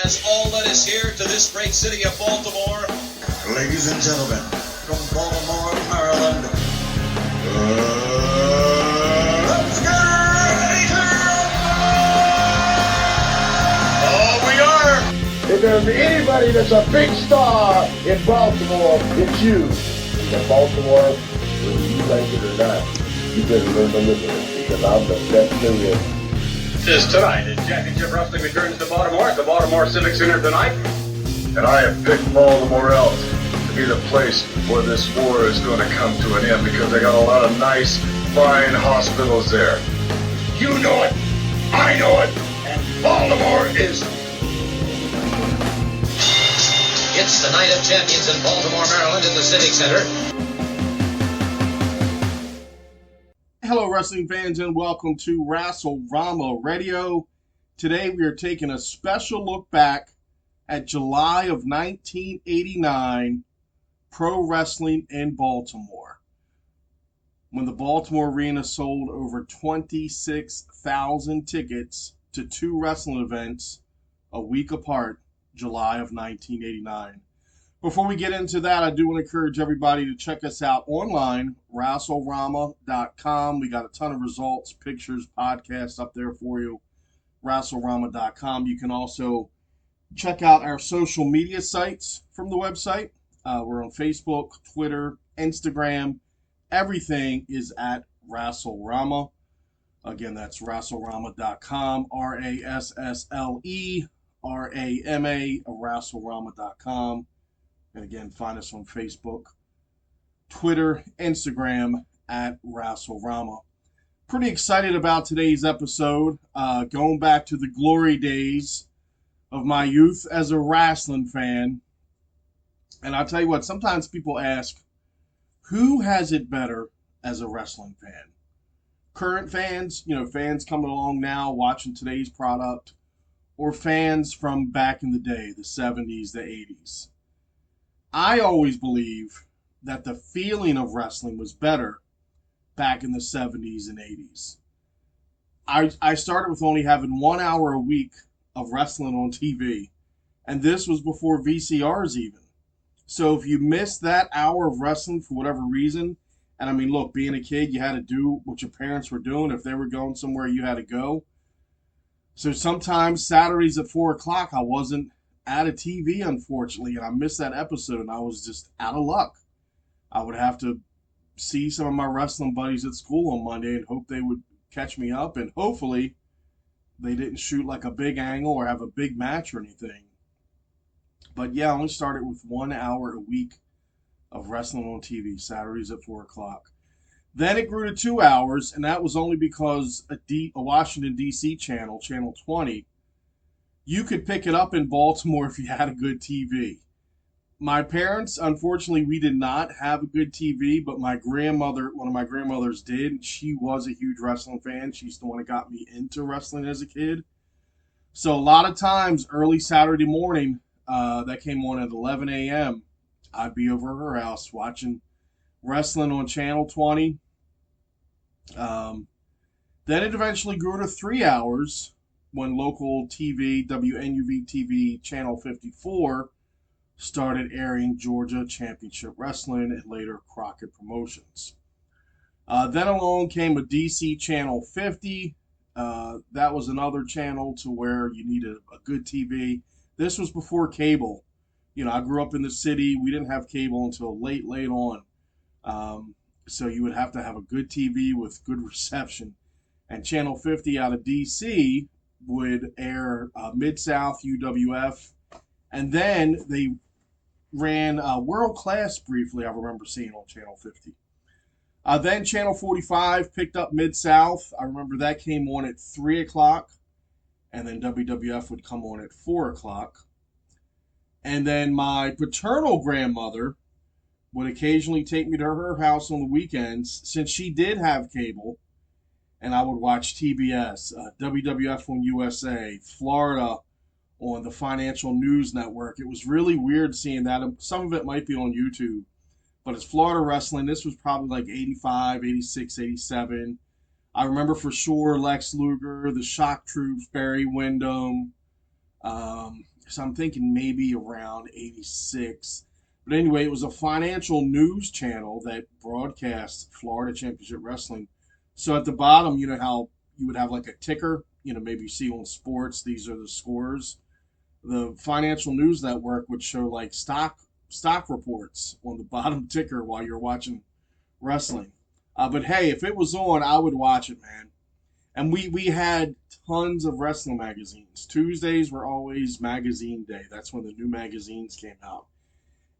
has all led us here to this great city of Baltimore. Ladies and gentlemen, from Baltimore, Maryland, let's get ready to rumble! Oh, we are! If there's anybody that's a big star in Baltimore, it's you. In Baltimore, whether you like it or not, you better learn to live with it, because I'm the best there is. Is tonight as Championship Wrestling returns to Baltimore at the Baltimore Civic Center tonight. And I have picked Baltimore out to be the place where this war is going to come to an end, because they got a lot of nice, fine hospitals there. You know it, I know it, and Baltimore is. It's the Night of Champions in Baltimore, Maryland at the Civic Center. Hello, wrestling fans, and welcome to Wrestle-Rama Radio. Today, we are taking a special look back at July of 1989 pro wrestling in Baltimore, when the Baltimore Arena sold over 26,000 tickets to two wrestling events a week apart, July of 1989. Before we get into that, I do want to encourage everybody to check us out online, wrestlorama.com. We got a ton of results, pictures, podcasts up there for you, wrestlorama.com. You can also check out our social media sites from the website. We're on Facebook, Twitter, Instagram. Everything is at Wrestle-Rama. Again, that's wrestlorama.com, RASSLERAMA, wrestlorama.com. And again, find us on Facebook, Twitter, Instagram at Wrestle-Rama. Pretty excited about today's episode. Going back to the glory days of my youth as a wrestling fan. And I'll tell you what, sometimes people ask, who has it better as a wrestling fan? Current fans, fans coming along now watching today's product, or fans from back in the day, the 70s, the 80s. I always believe that the feeling of wrestling was better back in the 70s and 80s. I started with only having 1 hour a week of wrestling on TV, and this was before VCRs even. So if you missed that hour of wrestling for whatever reason, and I mean, look, being a kid, you had to do what your parents were doing. If they were going somewhere, you had to go. So sometimes Saturdays at 4 o'clock, I wasn't at a TV, unfortunately, and I missed that episode, and I was just out of luck. I would have to see some of my wrestling buddies at school on Monday and hope they would catch me up, and hopefully they didn't shoot like a big angle or have a big match or anything. But yeah, I only started with 1 hour a week of wrestling on TV, Saturdays at 4 o'clock. Then it grew to 2 hours, and that was only because a Washington, D.C. channel, Channel 20, you could pick it up in Baltimore if you had a good TV. My parents, unfortunately, we did not have a good TV, but my grandmother, one of my grandmothers did. She was a huge wrestling fan. She's the one that got me into wrestling as a kid. So a lot of times, early Saturday morning, that came on at 11 a.m., I'd be over at her house watching wrestling on Channel 20. Then it eventually grew to 3 hours when local TV, WNUV TV Channel 54, started airing Georgia Championship Wrestling and later Crockett Promotions. Then along came a DC Channel 50. That was another channel to where you needed a good TV. This was before cable. I grew up in the city. We didn't have cable until late on. So you would have to have a good TV with good reception. And Channel 50 out of DC would air Mid-South, UWF. And then they ran World Class briefly, I remember seeing on Channel 50. Then Channel 45 picked up Mid-South. I remember that came on at 3 o'clock. And then WWF would come on at 4 o'clock. And then my paternal grandmother would occasionally take me to her house on the weekends, since she did have cable, and I would watch TBS, WWF on USA, Florida on the Financial News Network. It was really weird seeing that. Some of it might be on YouTube, but it's Florida wrestling. This was probably like 85, 86, 87. I remember for sure Lex Luger, the Shock Troops, Barry Windham, So I'm thinking maybe around 86. But anyway, it was a financial news channel that broadcast Florida Championship Wrestling. So at the bottom, you know how you would have like a ticker, maybe you see on sports, these are the scores. The Financial News Network would show like stock reports on the bottom ticker while you're watching wrestling. But hey, if it was on, I would watch it, man. And we had tons of wrestling magazines. Tuesdays were always magazine day. That's when the new magazines came out.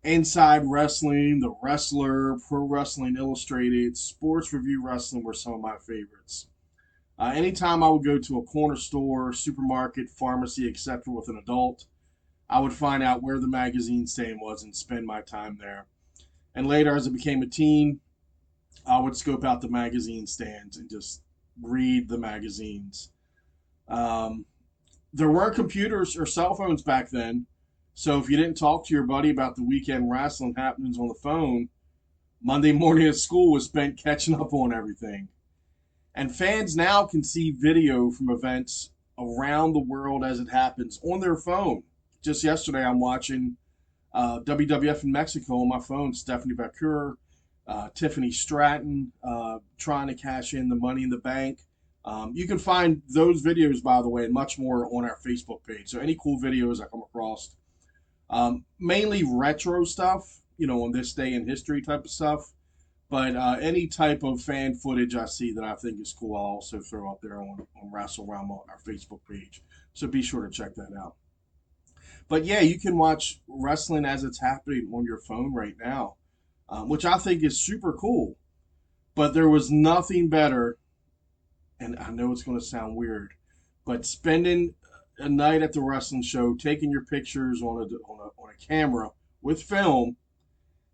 Inside Wrestling, The Wrestler, Pro Wrestling Illustrated, Sports Review Wrestling were some of my favorites. Anytime I would go to a corner store, supermarket, pharmacy, etc. with an adult, I would find out where the magazine stand was and spend my time there. And later, as I became a teen, I would scope out the magazine stands and just read the magazines. There weren't computers or cell phones back then, so if you didn't talk to your buddy about the weekend wrestling happenings on the phone, Monday morning at school was spent catching up on everything. And fans now can see video from events around the world as it happens on their phone. Just yesterday, I'm watching WWF in Mexico on my phone. Stephanie Vaquer, Tiffany Stratton trying to cash in the Money in the Bank. You can find those videos, by the way, and much more on our Facebook page. So any cool videos I come across, mainly retro stuff, on this day in history type of stuff. But any type of fan footage I see that I think is cool, I'll also throw up there on WrestleRama, our Facebook page. So be sure to check that out. But yeah, you can watch wrestling as it's happening on your phone right now, which I think is super cool. But there was nothing better, and I know it's going to sound weird, but spending a night at the wrestling show, taking your pictures on a camera with film,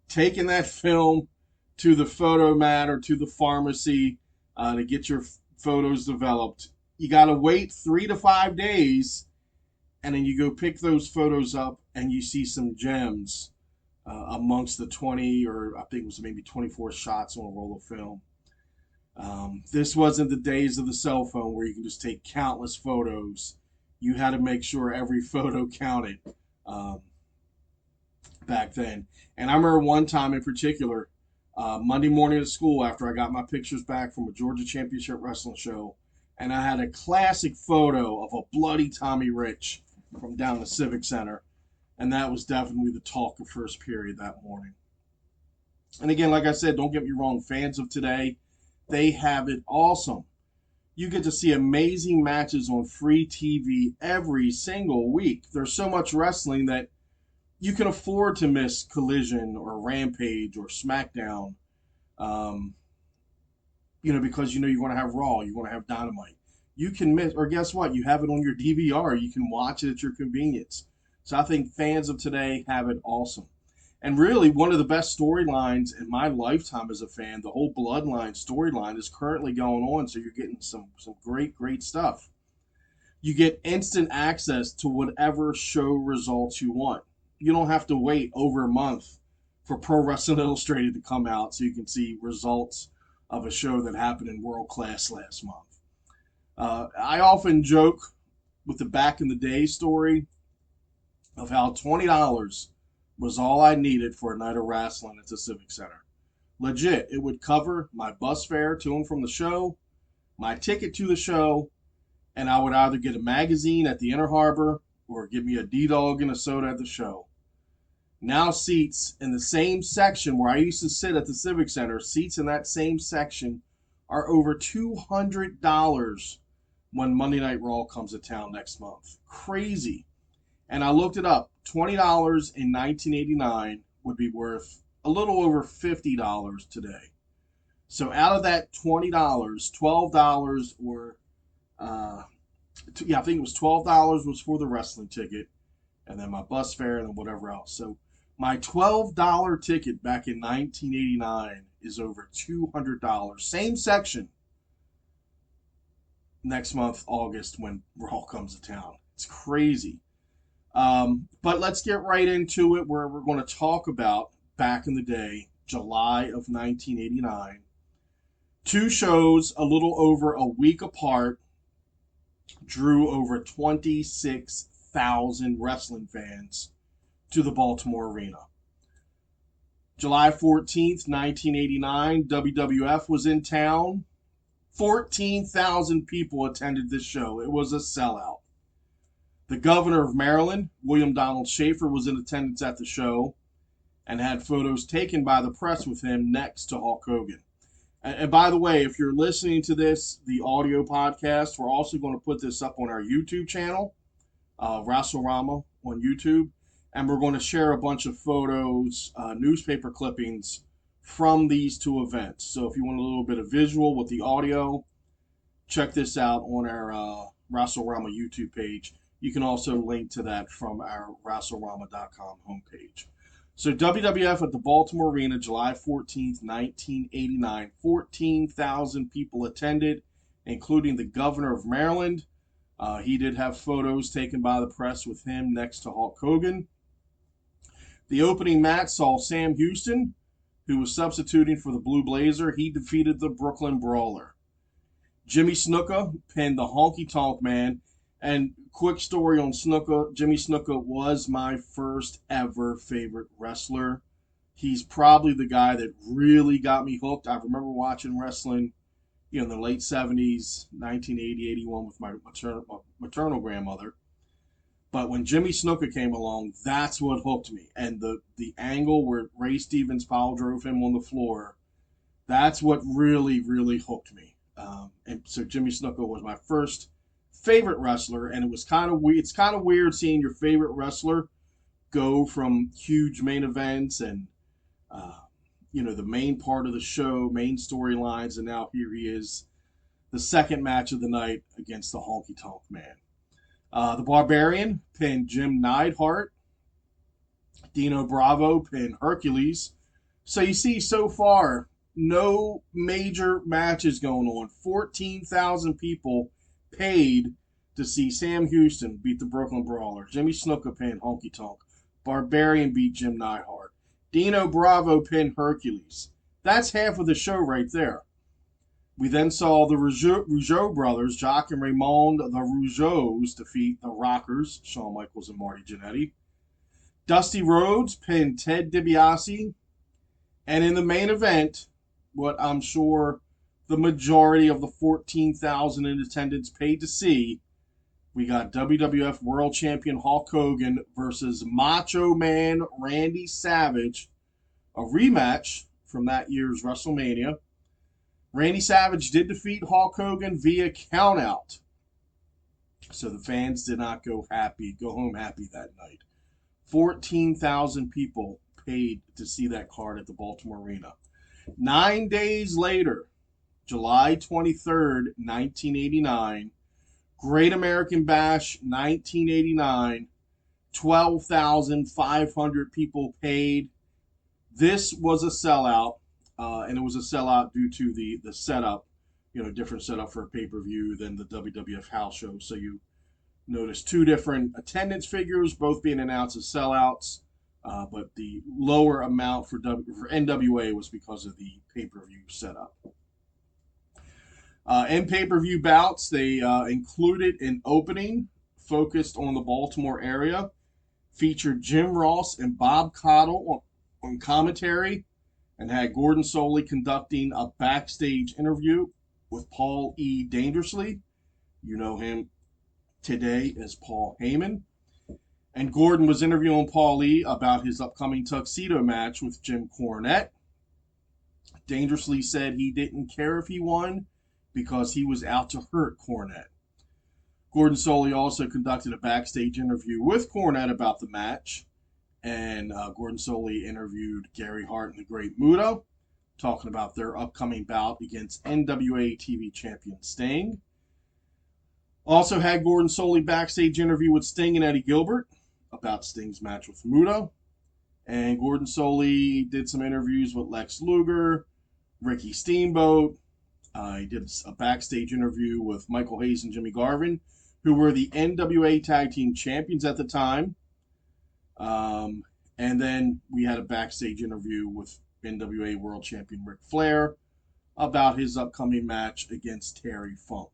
taking that film to the photo mat or to the pharmacy to get your photos developed. You got to wait 3 to 5 days, and then you go pick those photos up and you see some gems amongst the 20, or I think it was maybe 24 shots on a roll of film. This wasn't the days of the cell phone where you can just take countless photos. You had to make sure every photo counted back then. And I remember one time in particular, Monday morning at school after I got my pictures back from a Georgia Championship Wrestling show, and I had a classic photo of a bloody Tommy Rich from down the Civic Center, and that was definitely the talk of first period that morning. And again, like I said, don't get me wrong, fans of today, they have it awesome. You get to see amazing matches on free TV every single week. There's so much wrestling that you can afford to miss Collision or Rampage or SmackDown, because you're going to have Raw, you're going to have Dynamite. You can miss, or guess what? You have it on your DVR. You can watch it at your convenience. So I think fans of today have it awesome. And really, one of the best storylines in my lifetime as a fan, the whole Bloodline storyline, is currently going on. So you're getting some great, great stuff. You get instant access to whatever show results you want. You don't have to wait over a month for Pro Wrestling Illustrated to come out so you can see results of a show that happened in World Class last month. I often joke with the back in the day story of how $20 was all I needed for a night of wrestling at the Civic Center. Legit, it would cover my bus fare to and from the show, my ticket to the show, and I would either get a magazine at the Inner Harbor or give me a D-Dog and a soda at the show. Now seats in the same section where I used to sit at the Civic Center, seats in that same section are over $200 when Monday Night Raw comes to town next month. Crazy. And I looked it up. $20 in 1989 would be worth a little over $50 today. So out of that $20, $12 were, I think it was $12 was for the wrestling ticket, and then my bus fare, and then whatever else. So my $12 ticket back in 1989 is over $200. Same section next month, August, when Raw comes to town. It's crazy. But let's get right into it, where we're going to talk about back in the day, July of 1989. Two shows a little over a week apart drew over 26 14,000 wrestling fans to the Baltimore Arena. July 14th, 1989, WWF was in town. 14,000 people attended this show. It was a sellout. The governor of Maryland, William Donald Schaefer, was in attendance at the show and had photos taken by the press with him next to Hulk Hogan. And by the way, if you're listening to this, the audio podcast, we're also going to put this up on our YouTube channel, Wrestle-Rama on YouTube, and we're going to share a bunch of photos, newspaper clippings from these two events. So if you want a little bit of visual with the audio, check this out on our Wrestle-Rama YouTube page. You can also link to that from our WrestleRama.com homepage. So WWF at the Baltimore Arena, July 14th, 1989. 14,000 people attended, including the governor of Maryland. He did have photos taken by the press with him next to Hulk Hogan. The opening match saw Sam Houston, who was substituting for the Blue Blazer. He defeated the Brooklyn Brawler. Jimmy Snuka pinned the Honky Tonk Man. And quick story on Snuka, Jimmy Snuka was my first ever favorite wrestler. He's probably the guy that really got me hooked. I remember watching wrestling, in the late 70s, 1980, 81 with my maternal grandmother. But when Jimmy Snuka came along, that's what hooked me. And the angle where Ray Stevens pile drove him on the floor, that's what really, really hooked me. And so Jimmy Snuka was my first favorite wrestler, and it was kind of weird. It's kind of weird seeing your favorite wrestler go from huge main events and the main part of the show, main storylines, and now here he is, the second match of the night against the Honky Tonk Man. The Barbarian pinned Jim Neidhart. Dino Bravo pinned Hercules. So you see, so far, no major matches going on. 14,000 people paid to see Sam Houston beat the Brooklyn Brawler. Jimmy Snuka pinned Honky Tonk. Barbarian beat Jim Neidhart. Dino Bravo pinned Hercules. That's half of the show right there. We then saw the Rougeau brothers, Jacques and Raymond, the Rougeaus, defeat the Rockers, Shawn Michaels and Marty Jannetty. Dusty Rhodes pinned Ted DiBiase. And in the main event, what I'm sure the majority of the 14,000 in attendance paid to see, we got WWF World Champion Hulk Hogan versus Macho Man Randy Savage, a rematch from that year's WrestleMania. Randy Savage did defeat Hulk Hogan via countout, so the fans did not go home happy that night. 14,000 people paid to see that card at the Baltimore Arena. 9 days later, July 23rd, 1989, Great American Bash 1989, 12,500 people paid. This was a sellout, and it was a sellout due to the setup, different setup for a pay-per-view than the WWF house show. So you notice two different attendance figures, both being announced as sellouts, but the lower amount for NWA was because of the pay-per-view setup. In pay-per-view bouts, they included an opening focused on the Baltimore area, featured Jim Ross and Bob Caudle on commentary, and had Gordon Solie conducting a backstage interview with Paul E. Dangerously. You know him today as Paul Heyman. And Gordon was interviewing Paul E. about his upcoming tuxedo match with Jim Cornette. Dangerously said he didn't care if he won, because he was out to hurt Cornette. Gordon Solie also conducted a backstage interview with Cornette about the match, and Gordon Solie interviewed Gary Hart and the Great Muta, talking about their upcoming bout against NWA TV champion Sting. Also had Gordon Solie backstage interview with Sting and Eddie Gilbert about Sting's match with Muta, and Gordon Solie did some interviews with Lex Luger, Ricky Steamboat. He did a backstage interview with Michael Hayes and Jimmy Garvin, who were the NWA Tag Team Champions at the time. And then we had a backstage interview with NWA World Champion Ric Flair about his upcoming match against Terry Funk.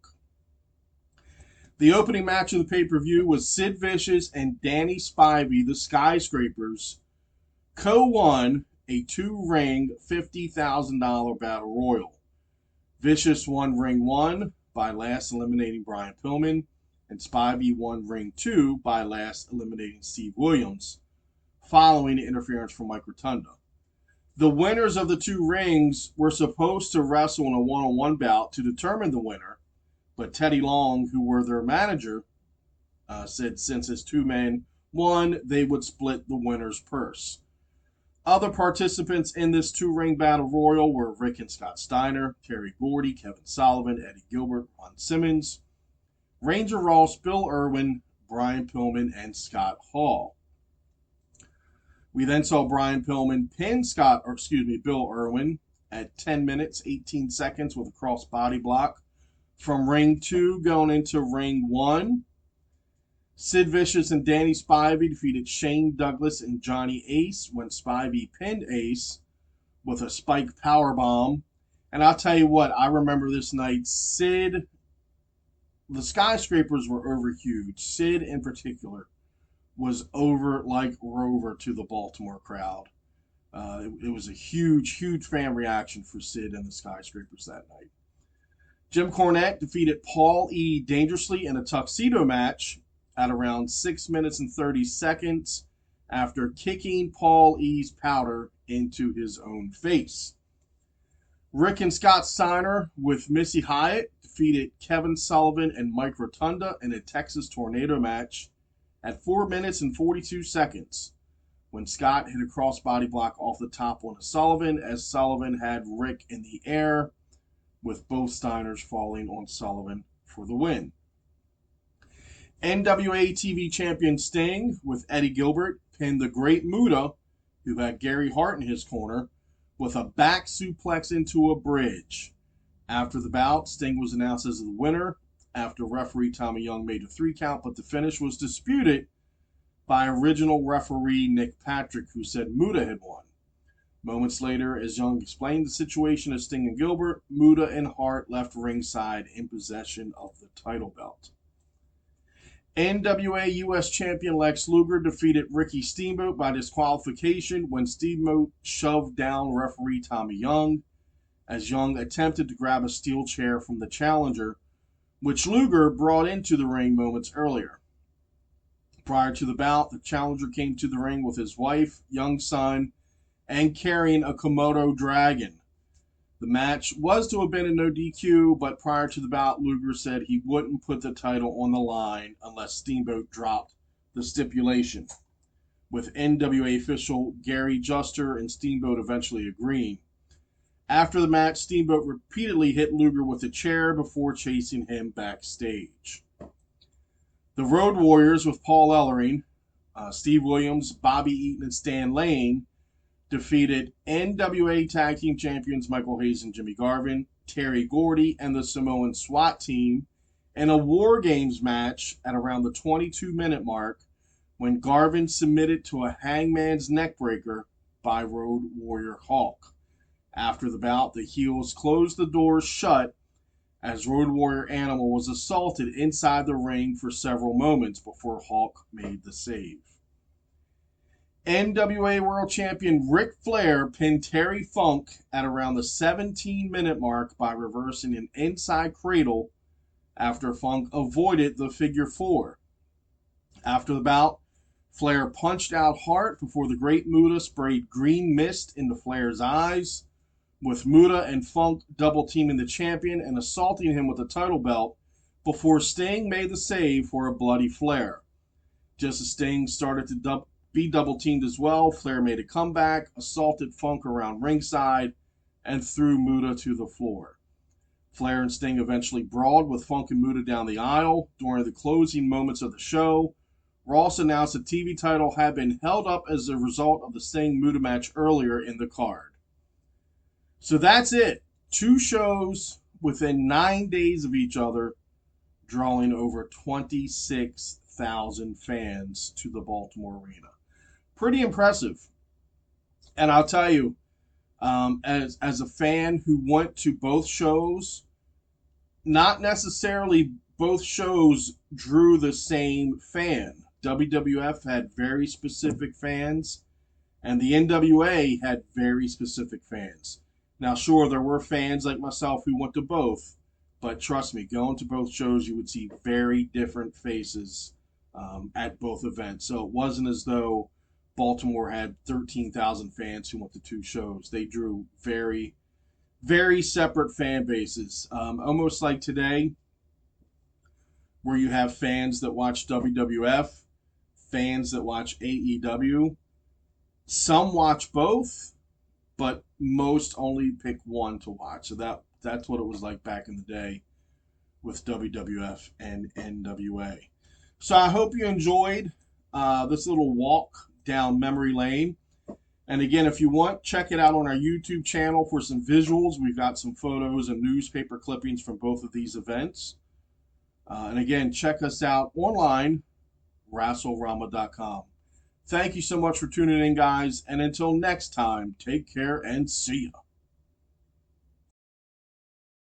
The opening match of the pay-per-view was Sid Vicious and Danny Spivey, the Skyscrapers, co-won a 2-ring $50,000 battle royal. Vicious won ring 1 by last eliminating Brian Pillman, and Spivey won ring 2 by last eliminating Steve Williams, following interference from Mike Rotunda. The winners of the 2 rings were supposed to wrestle in a one-on-one bout to determine the winner, but Teddy Long, who were their manager, said since his 2 men won, they would split the winner's purse. Other participants in this 2-ring battle royal were Rick and Scott Steiner, Terry Gordy, Kevin Sullivan, Eddie Gilbert, Ron Simmons, Ranger Ross, Bill Irwin, Brian Pillman, and Scott Hall. We then saw Brian Pillman pin Bill Irwin at 10 minutes, 18 seconds with a cross body block from ring 2 going into ring 1. Sid Vicious and Danny Spivey defeated Shane Douglas and Johnny Ace when Spivey pinned Ace with a spike powerbomb. And I'll tell you what, I remember this night, the Skyscrapers were over huge. Sid in particular was over like Rover to the Baltimore crowd. It was a huge, huge fan reaction for Sid and the Skyscrapers that night. Jim Cornette defeated Paul E. dangerously in a tuxedo match at around 6 minutes and 30 seconds after kicking Paul E.'s powder into his own face. Rick and Scott Steiner with Missy Hyatt defeated Kevin Sullivan and Mike Rotunda in a Texas Tornado match at 4 minutes and 42 seconds when Scott hit a crossbody block off the top onto Sullivan as Sullivan had Rick in the air, with both Steiners falling on Sullivan for the win. NWA TV champion Sting with Eddie Gilbert pinned the Great Muta, who had Gary Hart in his corner, with a back suplex into a bridge. After the bout, Sting was announced as the winner after referee Tommy Young made a 3 count, but the finish was disputed by original referee Nick Patrick, who said Muta had won. Moments later, as Young explained the situation to Sting and Gilbert, Muta and Hart left ringside in possession of the title belt. NWA U.S. champion Lex Luger defeated Ricky Steamboat by disqualification when Steamboat shoved down referee Tommy Young as Young attempted to grab a steel chair from the challenger, which Luger brought into the ring moments earlier. Prior to the bout, the challenger came to the ring with his wife, young son, and carrying a Komodo dragon. The match was to have been a no DQ, but prior to the bout, Luger said he wouldn't put the title on the line unless Steamboat dropped the stipulation, with NWA official Gary Juster and Steamboat eventually agreeing. After the match, Steamboat repeatedly hit Luger with a chair before chasing him backstage. The Road Warriors with Paul Ellering, Steve Williams, Bobby Eaton, and Stan Lane defeated NWA Tag Team Champions Michael Hayes and Jimmy Garvin, Terry Gordy, and the Samoan SWAT team in a War Games match at around the 22-minute mark when Garvin submitted to a hangman's neckbreaker by Road Warrior Hulk. After the bout, the heels closed the doors shut as Road Warrior Animal was assaulted inside the ring for several moments before Hulk made the save. NWA World Champion Ric Flair pinned Terry Funk at around the 17-minute mark by reversing an inside cradle after Funk avoided the figure 4. After the bout, Flair punched out Hart before the Great Muta sprayed green mist into Flair's eyes, with Muta and Funk double-teaming the champion and assaulting him with the title belt before Sting made the save for a bloody Flair. Just as Sting started to be double-teamed as well, Flair made a comeback, assaulted Funk around ringside, and threw Muta to the floor. Flair and Sting eventually brawled with Funk and Muta down the aisle. During the closing moments of the show, Ross announced the TV title had been held up as a result of the Sting-Muta match earlier in the card. So that's it. 2 shows within 9 days of each other, drawing over 26,000 fans to the Baltimore Arena. Pretty impressive. And I'll tell you, as a fan who went to both shows, not necessarily both shows drew the same fan. WWF had very specific fans, and the NWA had very specific fans. Now, sure, there were fans like myself who went to both, but trust me, going to both shows, you would see very different faces at both events. So it wasn't as though Baltimore had 13,000 fans who went to two shows. They drew very, very separate fan bases. Almost like today, where you have fans that watch WWF, fans that watch AEW. Some watch both, but most only pick one to watch. So that's what it was like back in the day with WWF and NWA. So I hope you enjoyed this little walk down memory lane. And again, if you want, check it out on our YouTube channel for some visuals. We've got some photos and newspaper clippings from both of these events. And again, check us out online, WrestleRama.com. Thank you so much for tuning in, guys. And until next time, take care and see ya.